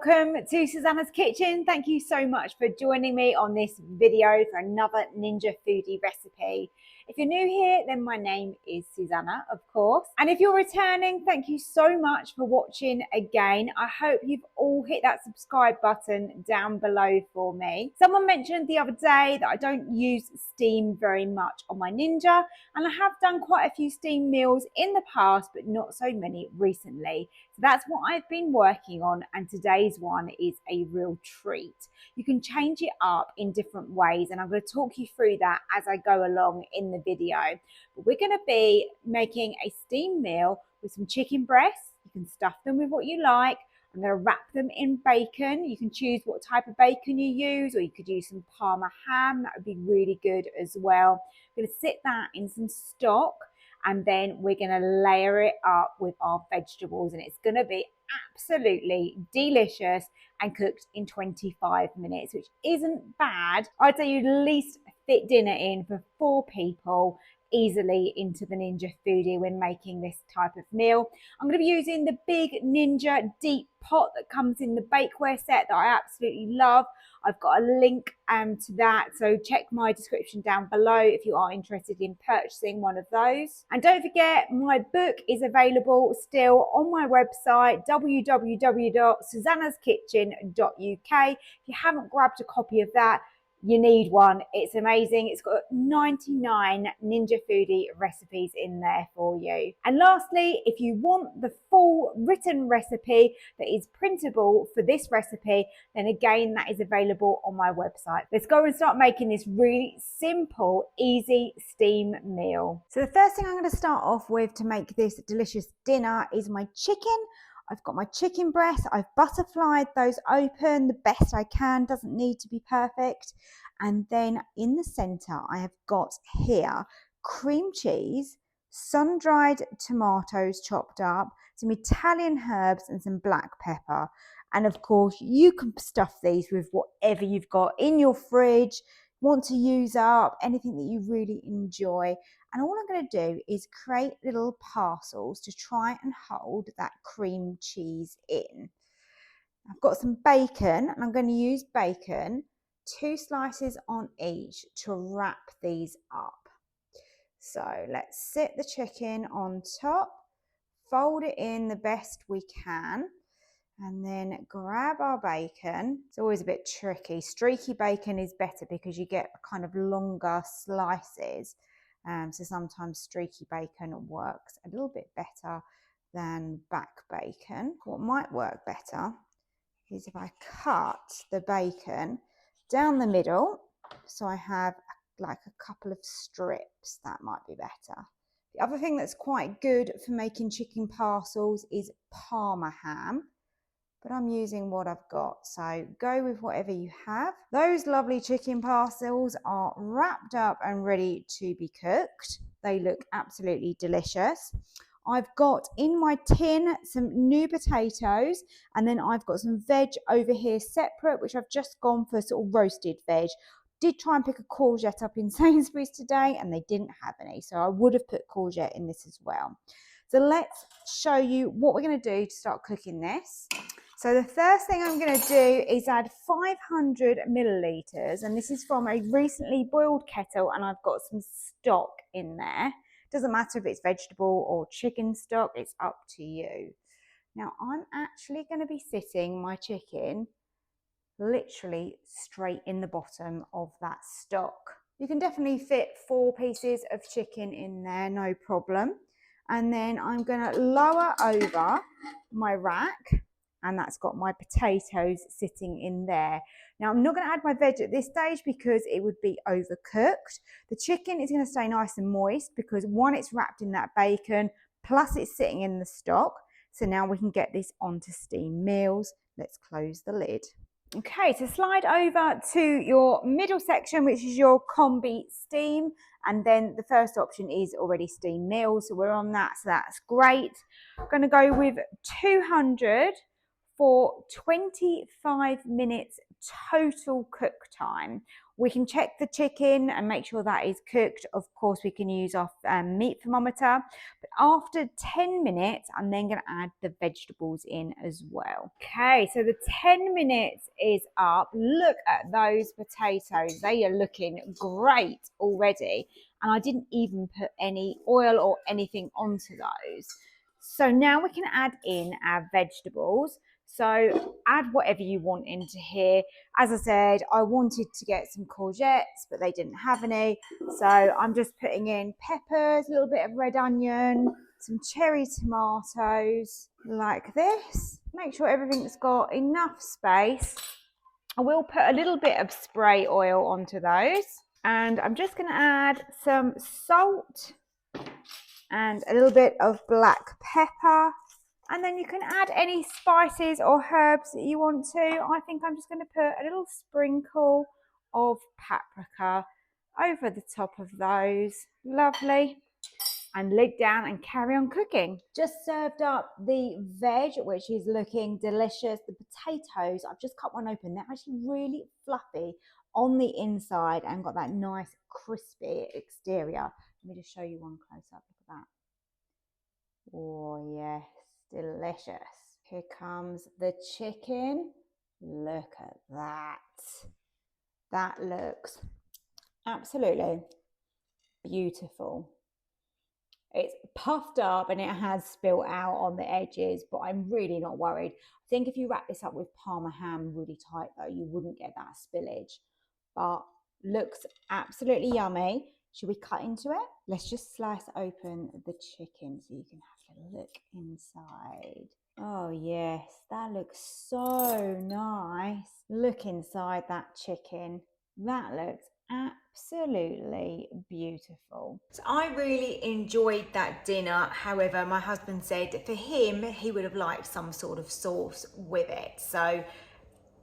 Welcome to Susannah's Kitchen. Thank you so much for joining me on this video for another Ninja Foodi recipe. If you're new here, then my name is Susannah, of course. And if you're returning, thank you so much for watching again. I hope you've all hit that subscribe button down below for me. Someone mentioned the other day that I don't use steam very much on my Ninja, and I have done quite a few steam meals in the past, but not so many recently. So that's what I've been working on, and today's one is a real treat. You can change it up in different ways, and I'm going to talk you through that as I go along in the video. But we're going to be making a steam meal with some chicken breasts. You can stuff them with what you like. I'm going to wrap them in bacon. You can choose what type of bacon you use, or you could use some Parma ham. That would be really good as well. I'm going to sit that in some stock, and then we're going to layer it up with our vegetables, and it's going to be absolutely delicious and cooked in 25 minutes, which isn't bad. I'd say you'd at least fit dinner in for 4 people easily into the Ninja Foodi when making this type of meal. I'm going to be using the big Ninja deep pot that comes in the bakeware set that I absolutely love. I've got a link to that, so check my description down below if you are interested in purchasing one of those. And don't forget, my book is available still on my website, www.susannaskitchen.uk. If you haven't grabbed a copy of that, you need one. It's amazing. It's got 99 Ninja Foodi recipes in there for you. And lastly, if you want the full written recipe that is printable for this recipe, then again, that is available on my website. Let's go and start making this really simple, easy steam meal. So the first thing I'm going to start off with to make this delicious dinner is my chicken. I've got my chicken breasts. I've butterflied those open the best I can. Doesn't need to be perfect. And then in the center, I have got here cream cheese, sun-dried tomatoes chopped up, some Italian herbs and some black pepper. And of course, you can stuff these with whatever you've got in your fridge, want to use up, anything that you really enjoy. And all I'm going to do is create little parcels to try and hold that cream cheese in. I've got some bacon, and I'm going to use bacon, 2 slices on each, to wrap these up. So let's sit the chicken on top, fold it in the best we can, and then grab our bacon. It's always a bit tricky. Streaky bacon is better because you get kind of longer slices. So sometimes streaky bacon works a little bit better than back bacon. What might work better is if I cut the bacon down the middle, so I have like a couple of strips. That might be better. The other thing that's quite good for making chicken parcels is Parma ham, but I'm using what I've got, so go with whatever you have. Those lovely chicken parcels are wrapped up and ready to be cooked. They look absolutely delicious. I've got in my tin some new potatoes, and then I've got some veg over here separate, which I've just gone for sort of roasted veg. Did try and pick a courgette up in Sainsbury's today, and they didn't have any, so I would have put courgette in this as well. So let's show you what we're going to do to start cooking this. So the first thing I'm going to do is add 500 millilitres, and this is from a recently boiled kettle, and I've got some stock in there. Doesn't matter if it's vegetable or chicken stock, it's up to you. Now I'm actually going to be sitting my chicken literally straight in the bottom of that stock. You can definitely fit 4 pieces of chicken in there, no problem. And then I'm going to lower over my rack, and that's got my potatoes sitting in there. Now I'm not going to add my veg at this stage because it would be overcooked. The chicken is going to stay nice and moist because one, it's wrapped in that bacon, plus it's sitting in the stock. So now we can get this onto steam meals. Let's close the lid. Okay, so slide over to your middle section, which is your combi steam, and then the first option is already steam meals, so we're on that, so that's great. I'm going to go with 200 for 25 minutes total cook time. We can check the chicken and make sure that is cooked. Of course, we can use our meat thermometer. But after 10 minutes, I'm then going to add the vegetables in as well. Okay, so the 10 minutes is up. Look at those potatoes. They are looking great already. And I didn't even put any oil or anything onto those. So now we can add in our vegetables. So add whatever you want into here. As I said, I wanted to get some courgettes, but they didn't have any. So I'm just putting in peppers, a little bit of red onion, some cherry tomatoes, like this. Make sure everything's got enough space. I will put a little bit of spray oil onto those. And I'm just going to add some salt and a little bit of black pepper. And then you can add any spices or herbs that you want to. I think I'm just going to put a little sprinkle of paprika over the top of those. Lovely. And lid down and carry on cooking. Just served up the veg, which is looking delicious. The potatoes, I've just cut one open. They're actually really fluffy on the inside and got that nice crispy exterior. Let me just show you one close up. Look at that. Oh, yes. Delicious. Here comes the chicken. Look at that. That looks absolutely beautiful. It's puffed up and it has spilt out on the edges, but I'm really not worried. I think if you wrap this up with Parma ham really tight though, you wouldn't get that spillage. But looks absolutely yummy. Should we cut into it? Let's just slice open the chicken so you can have a look inside. Oh yes, that looks so nice. Look inside that chicken. That looks absolutely beautiful. So I really enjoyed that dinner. However, my husband said for him, he would have liked some sort of sauce with it. So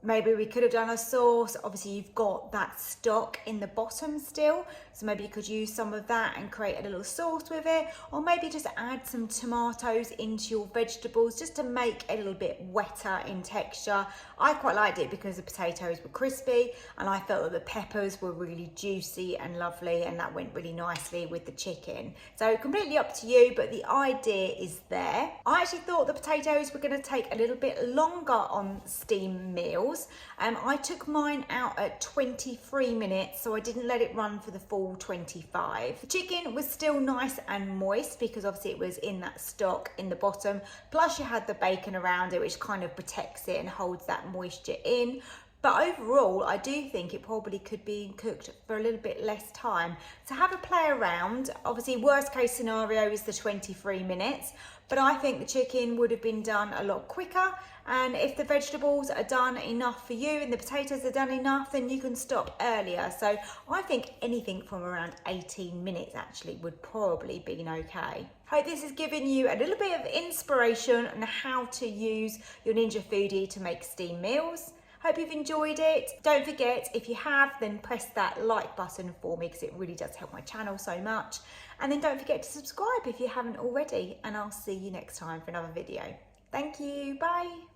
maybe we could have done a sauce. Obviously, you've got that stock in the bottom still. So maybe you could use some of that and create a little sauce with it. Or maybe just add some tomatoes into your vegetables just to make a little bit wetter in texture. I quite liked it because the potatoes were crispy and I felt that the peppers were really juicy and lovely, and that went really nicely with the chicken. So completely up to you, but the idea is there. I actually thought the potatoes were going to take a little bit longer on steam meals. I took mine out at 23 minutes, so I didn't let it run for the full 25. The chicken was still nice and moist because obviously it was in that stock in the bottom, plus you had the bacon around it, which kind of protects it and holds that moisture in. But overall, I do think it probably could be cooked for a little bit less time. So have a play around. Obviously, worst case scenario is the 23 minutes, but I think the chicken would have been done a lot quicker. And if the vegetables are done enough for you and the potatoes are done enough, then you can stop earlier. So I think anything from around 18 minutes actually would probably be okay. Hope this has given you a little bit of inspiration on how to use your Ninja Foodi to make steam meals. Hope you've enjoyed it. Don't forget, if you have, then press that like button for me because it really does help my channel so much. And then don't forget to subscribe if you haven't already, and I'll see you next time for another video. Thank you, bye.